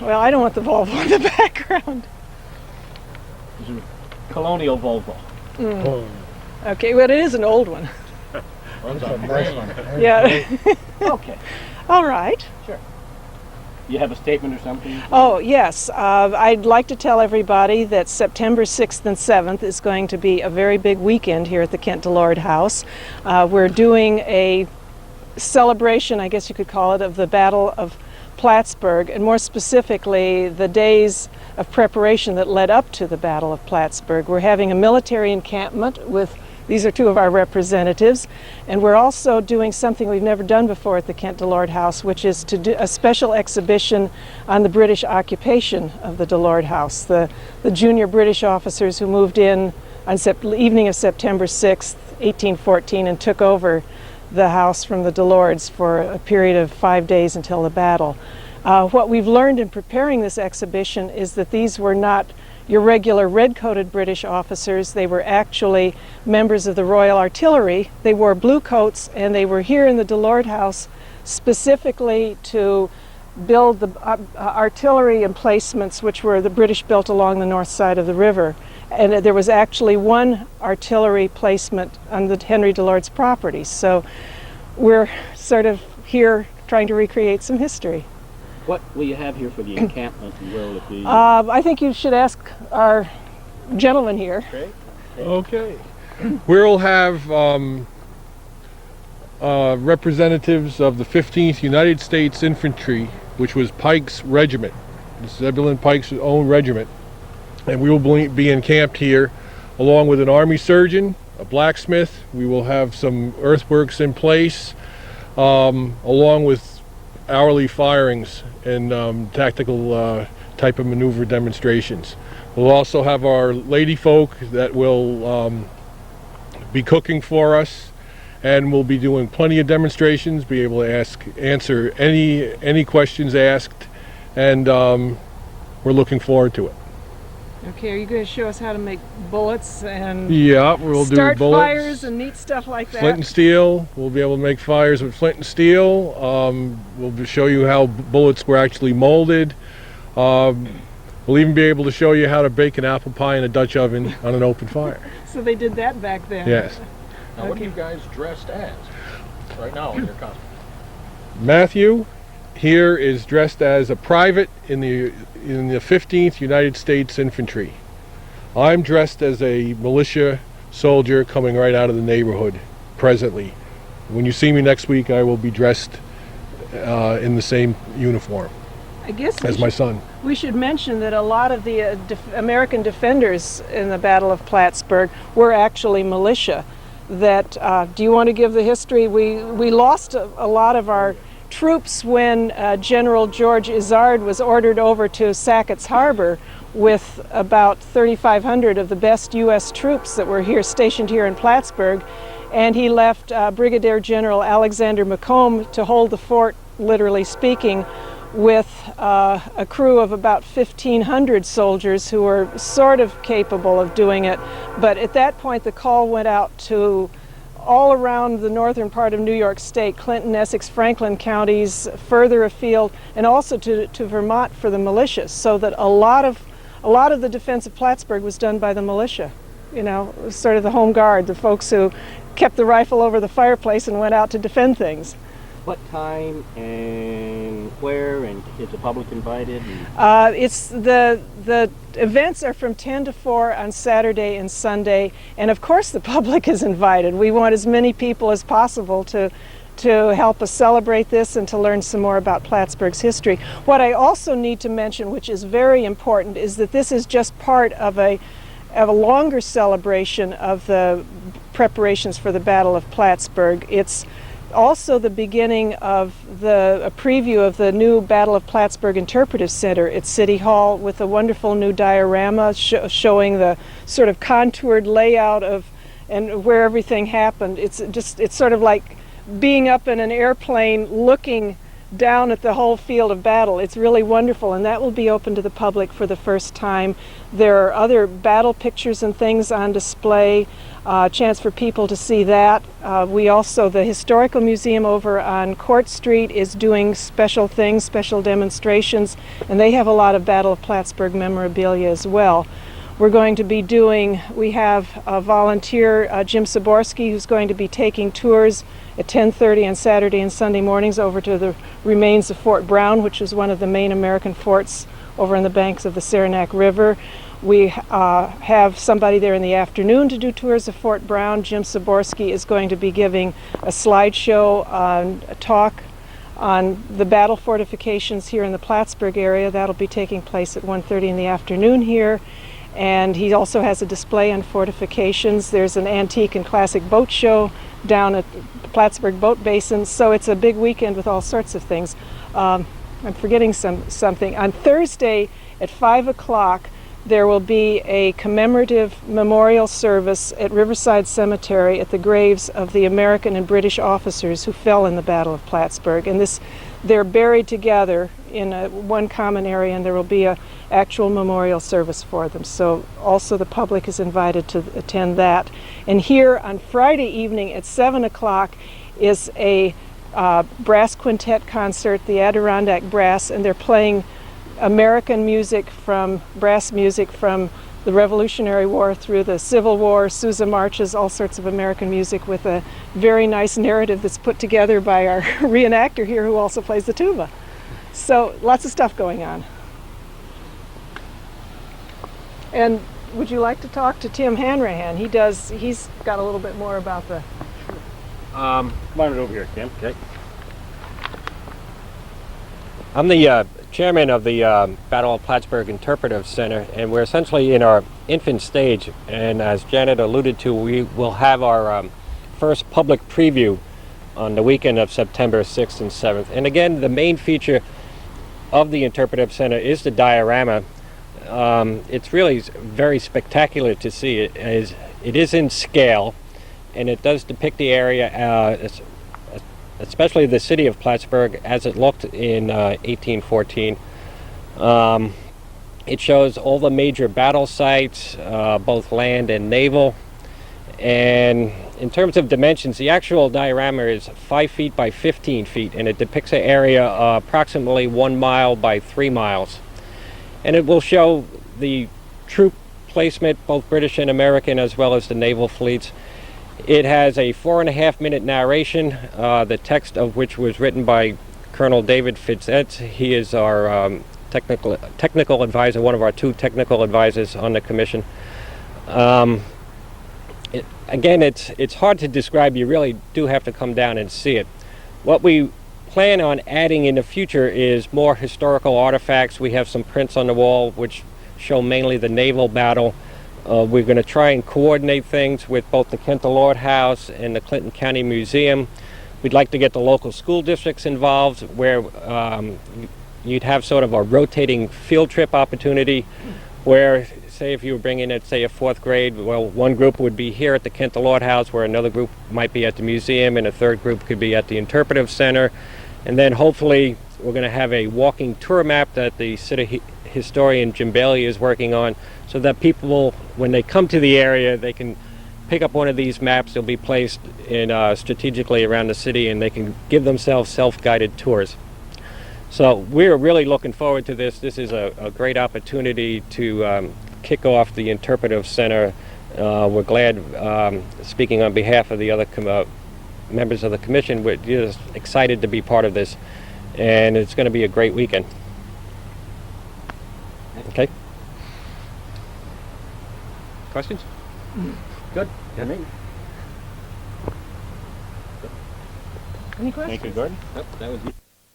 Well, I don't want the Volvo in the background. It's a colonial Volvo. Oh, Okay, well, it is an old one. Runs that's a on nice grain. one. Yeah. Okay, All right. sure. You have a statement or something? Oh, yes. I'd like to tell everybody that September 6th and 7th is going to be a very big weekend here at the Kent Delord House. We're doing a celebration, I guess you could call it, of the Battle of Plattsburgh, and more specifically, the days of preparation that led up to the Battle of Plattsburgh. We're having a military encampment with, these are two of our representatives, and we're also doing something we've never done before at the Kent Delord House, which is to do a special exhibition on the British occupation of the Delord House. The junior British officers who moved in on evening of September 6th, 1814, and took over the house from the Delords for a period of 5 days until the battle. What we've learned in preparing this exhibition is that these were not your regular red-coated British officers. They were actually members of the Royal Artillery. They wore blue coats, and they were here in the Delord House specifically to build the artillery emplacements, which were the British built along the north side of the river. And there was actually one artillery placement on the Henry Delord's property. So we're sort of here trying to recreate some history. What will you have here for the encampment, and where will it be? I think you should ask our gentleman here. Okay. Okay. We'll have representatives of the 15th United States Infantry, which was Pike's regiment, Zebulon Pike's own regiment. And we will be encamped here along with an army surgeon, a blacksmith. We will have some earthworks in place, along with hourly firings and tactical type of maneuver demonstrations. We'll also have our lady folk that will be cooking for us, and we'll be doing plenty of demonstrations, be able to answer any questions asked, and we're looking forward to it. Okay, are you going to show us how to make bullets and Yeah, we'll start do bullets. fires and neat stuff like that? Flint and steel. We'll be able to make fires with flint and steel. We'll show you how bullets were actually molded. We'll even be able to show you how to bake an apple pie in a Dutch oven on an open fire. So they did that back then. Yes. Now, what are you guys dressed as right now in your costume? Matthew here is dressed as a private in the 15th United States Infantry. I'm dressed as a militia soldier coming right out of the neighborhood presently. When you see me next week, I will be dressed in the same uniform I guess as my son. we should mention that a lot of the American defenders in the Battle of Plattsburgh were actually militia. That do you want to give the history? We lost a lot of our troops when General George Izard was ordered over to Sackett's Harbor with about 3,500 of the best U.S. troops that were here stationed here in Plattsburgh, and he left Brigadier General Alexander McComb to hold the fort, literally speaking, with a crew of about 1,500 soldiers who were sort of capable of doing it. But at that point the call went out to all around the northern part of New York State, Clinton, Essex, Franklin counties, further afield, and also to Vermont for the militias, so that a lot of the defense of Plattsburgh was done by the militia. You know, it was sort of the home guard, the folks who kept the rifle over the fireplace and went out to defend things. What time and where, and is the public invited? It's the events are from 10 to 4 on Saturday and Sunday, and of course the public is invited. We want as many people as possible to help us celebrate this and to learn some more about Plattsburgh's history. What I also need to mention, which is very important, is that this is just part of a longer celebration of the preparations for the Battle of Plattsburgh. It's also the beginning of a preview of the new Battle of Plattsburgh Interpretive Center at City Hall, with a wonderful new diorama showing the sort of contoured layout of and where everything happened. It's sort of like being up in an airplane looking down at the whole field of battle. It's really wonderful, and that will be open to the public for the first time. There are other battle pictures and things on display, chance for people to see that. We also, the Historical Museum over on Court Street is doing special things, special demonstrations, and they have a lot of Battle of Plattsburgh memorabilia as well. We're going to be doing, we have a volunteer, Jim Saborski, who's going to be taking tours at 10:30 on Saturday and Sunday mornings over to the remains of Fort Brown, which is one of the main American forts over on the banks of the Saranac River. We have somebody there in the afternoon to do tours of Fort Brown. Jim Saborski is going to be giving a slideshow, a talk on the battle fortifications here in the Plattsburgh area. That'll be taking place at 1:30 in the afternoon here. And he also has a display on fortifications. There's an antique and classic boat show down at the Plattsburgh Boat Basin. So it's a big weekend with all sorts of things. I'm forgetting something. On Thursday at 5 o'clock, there will be a commemorative memorial service at Riverside Cemetery at the graves of the American and British officers who fell in the Battle of Plattsburgh. And they're buried together in one common area, and there will be an actual memorial service for them. So also the public is invited to attend that. And here on Friday evening at 7 o'clock is a brass quintet concert, the Adirondack Brass, and they're playing American music brass music from the Revolutionary War through the Civil War, Sousa marches, all sorts of American music with a very nice narrative that's put together by our reenactor here who also plays the tuba. So lots of stuff going on. And would you like to talk to Tim Hanrahan? He's got a little bit more about the... Come on over here, Tim. Okay. I'm the chairman of the Battle of Plattsburgh Interpretive Center, and we're essentially in our infant stage. And as Janet alluded to, we will have our first public preview on the weekend of September 6th and 7th. And again, the main feature of the Interpretive Center is the diorama. It's really very spectacular to see. It is in scale, and it does depict the area, especially the city of Plattsburgh as it looked in 1814. It shows all the major battle sites, both land and naval. And in terms of dimensions, the actual diorama is 5 feet by 15 feet, and it depicts an area approximately 1 mile by 3 miles. And it will show the troop placement, both British and American, as well as the naval fleets. It has a 4.5-minute narration, the text of which was written by Colonel David Fitzetz. He is our technical advisor, one of our 2 technical advisors on the commission. Again, it's hard to describe. You really do have to come down and see it. What we plan on adding in the future is more historical artifacts. We have some prints on the wall which show mainly the naval battle. We're going to try and coordinate things with both the Kent Delord House and the Clinton County Museum. We'd like to get the local school districts involved, where you'd have sort of a rotating field trip opportunity where, say, if you were bringing in, say, a 4th grade, well, one group would be here at the Kent Delord House, where another group might be at the museum, and a third group could be at the Interpretive Center. And then hopefully we're going to have a walking tour map that the city historian Jim Bailey is working on, so that people, when they come to the area, they can pick up one of these maps. They'll be placed in strategically around the city, and they can give themselves self-guided tours. So we're really looking forward to this. This is a great opportunity to kick off the Interpretive Center. We're glad, speaking on behalf of the other members of the commission, we're just excited to be part of this, and it's going to be a great weekend. Okay. Questions? Good. Yeah. Any questions? Thank you, Gordon. Yep, that was